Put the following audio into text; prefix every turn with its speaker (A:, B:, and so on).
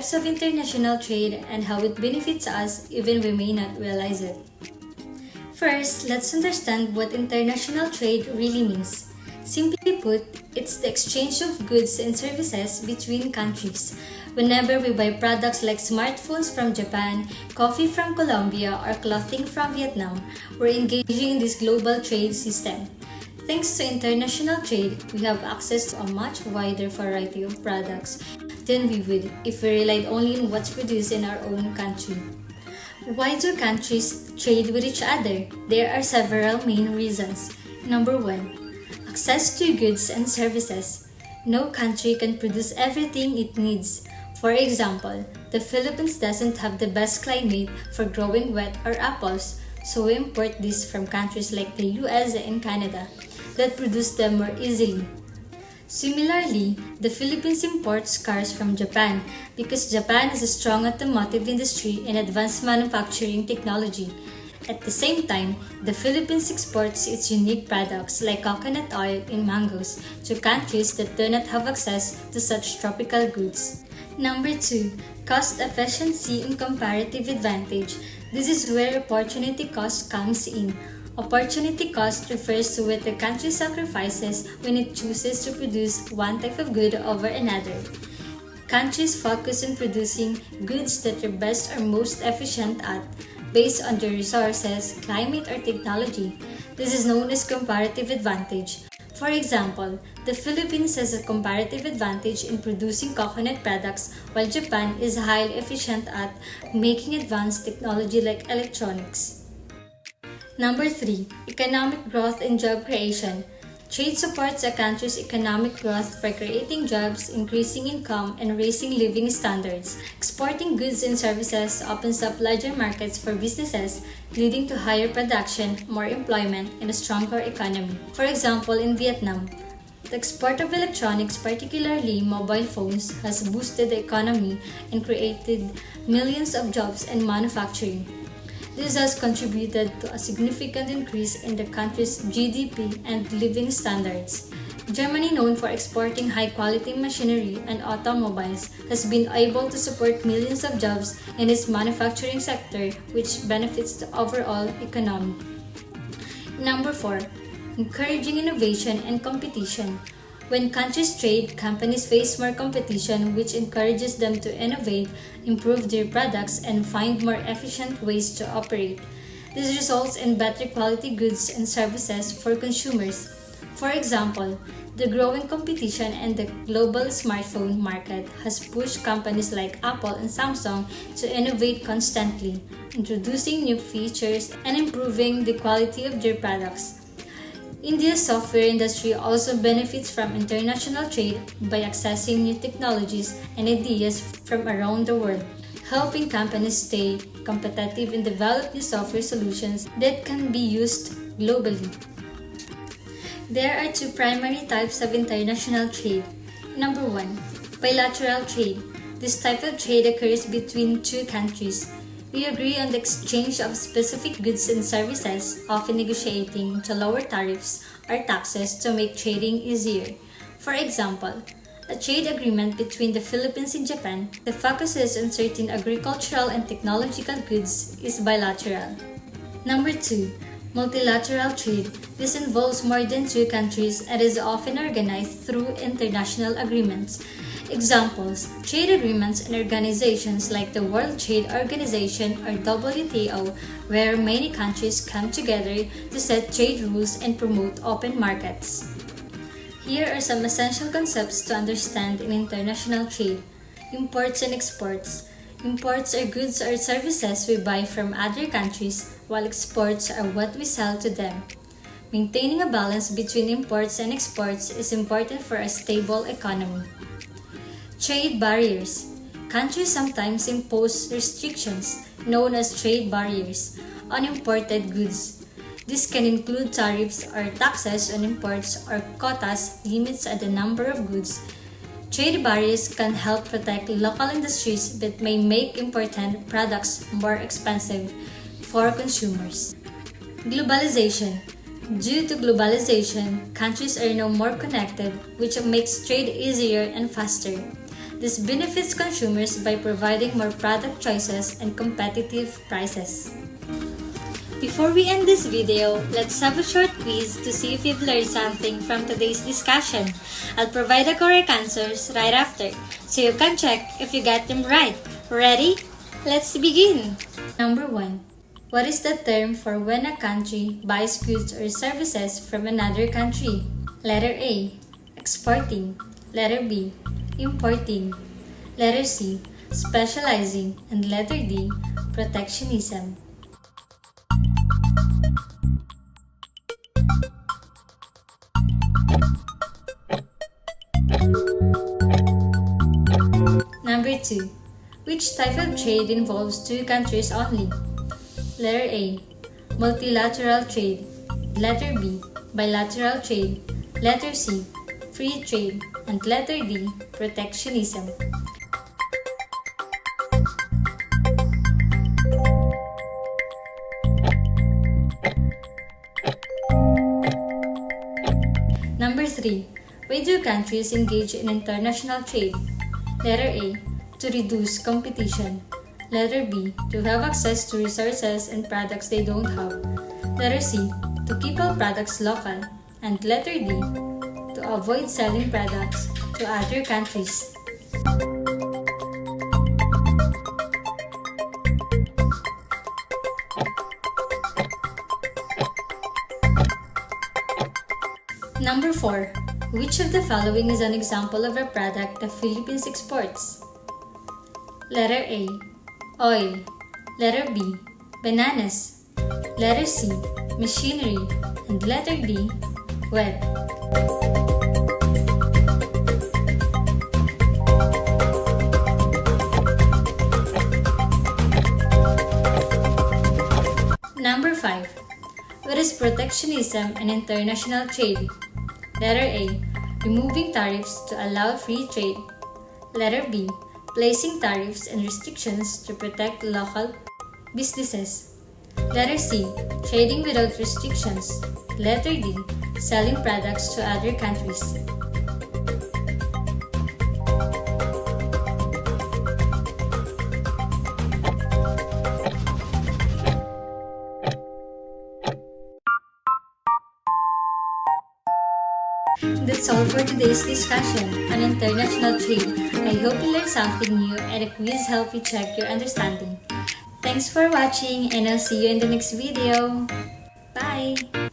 A: Types of international trade and how it benefits us even we may not realize it. First, let's understand what international trade really means. Simply put, it's the exchange of goods and services between countries. Whenever we buy products like smartphones from Japan, coffee from Colombia, or clothing from Vietnam, we're engaging in this global trade system. Thanks to international trade, we have access to a much wider variety of products than we would if we relied only on what's produced in our own country. Why do countries trade with each other? There are several main reasons. Number 1. Access to goods and services. No country can produce everything it needs. For example, the Philippines doesn't have the best climate for growing wheat or apples, so we import these from countries like the US and Canada that produce them more easily. Similarly, the Philippines imports cars from Japan because Japan has a strong automotive industry and advanced manufacturing technology. At the same time, the Philippines exports its unique products like coconut oil and mangoes to countries that do not have access to such tropical goods. Number 2. Cost efficiency and comparative advantage. This is where opportunity cost comes in. Opportunity cost refers to what the country sacrifices when it chooses to produce one type of good over another. Countries focus on producing goods that are best or most efficient at, based on their resources, climate, or technology. This is known as comparative advantage. For example, the Philippines has a comparative advantage in producing coconut products while Japan is highly efficient at making advanced technology like electronics. Number 3. Economic growth and job creation. Trade supports a country's economic growth by creating jobs, increasing income, and raising living standards. Exporting goods and services opens up larger markets for businesses, leading to higher production, more employment, and a stronger economy. For example, in Vietnam, the export of electronics, particularly mobile phones, has boosted the economy and created millions of jobs in manufacturing. This has contributed to a significant increase in the country's GDP and living standards. Germany, known for exporting high-quality machinery and automobiles, has been able to support millions of jobs in its manufacturing sector, which benefits the overall economy. Number 4. Encouraging innovation and competition. When countries trade, companies face more competition, which encourages them to innovate, improve their products, and find more efficient ways to operate. This results in better quality goods and services for consumers. For example, the growing competition in the global smartphone market has pushed companies like Apple and Samsung to innovate constantly, introducing new features and improving the quality of their products. India's software industry also benefits from international trade by accessing new technologies and ideas from around the world, helping companies stay competitive and develop new software solutions that can be used globally. There are two primary types of international trade. Number 1. Bilateral trade. This type of trade occurs between two countries. We agree on the exchange of specific goods and services, often negotiating to lower tariffs or taxes to make trading easier. For example, a trade agreement between the Philippines and Japan that focuses on certain agricultural and technological goods is bilateral. Number 2. Multilateral trade. This involves more than two countries and is often organized through international agreements. Examples: trade agreements and organizations like the World Trade Organization or WTO, where many countries come together to set trade rules and promote open markets. Here are some essential concepts to understand in international trade. Imports and exports. Imports are goods or services we buy from other countries, while exports are what we sell to them. Maintaining a balance between imports and exports is important for a stable economy. Trade barriers. Countries sometimes impose restrictions, known as trade barriers, on imported goods. This can include tariffs or taxes on imports or quotas, limits on the number of goods. Trade barriers can help protect local industries but may make imported products more expensive for consumers. Globalization. Due to globalization, countries are now more connected, which makes trade easier and faster. This benefits consumers by providing more product choices and competitive prices. Before we end this video, let's have a short quiz to see if you've learned something from today's discussion. I'll provide the correct answers right after, so you can check if you got them right. Ready? Let's begin! Number 1. What is the term for when a country buys goods or services from another country? Letter A. Exporting. Letter B. Importing. Letter C. Specializing. And letter D. Protectionism. Number 2. Which type of trade involves two countries only? Letter A. Multilateral trade. Letter B. Bilateral trade. Letter C. Free trade. And letter D. Protectionism. Number 3. Why do countries engage in international trade? Letter A. To reduce competition. Letter B. To have access to resources and products they don't have. Letter C. To keep all products local. And letter D. To avoid selling products to other countries. Number 4. Which of the following is an example of a product the Philippines exports? Letter A. Oil. Letter B. Bananas. Letter C. Machinery. And letter D. Web. Number 5. What is protectionism and international trade? Letter A. Removing tariffs to allow free trade. Letter B. Placing tariffs and restrictions to protect local businesses. Letter C. Trading without restrictions. Letter D. Selling products to other countries. That's all for today's discussion on international trade. I hope you learned something new and the quiz helped you check your understanding. Thanks for watching and I'll see you in the next video. Bye!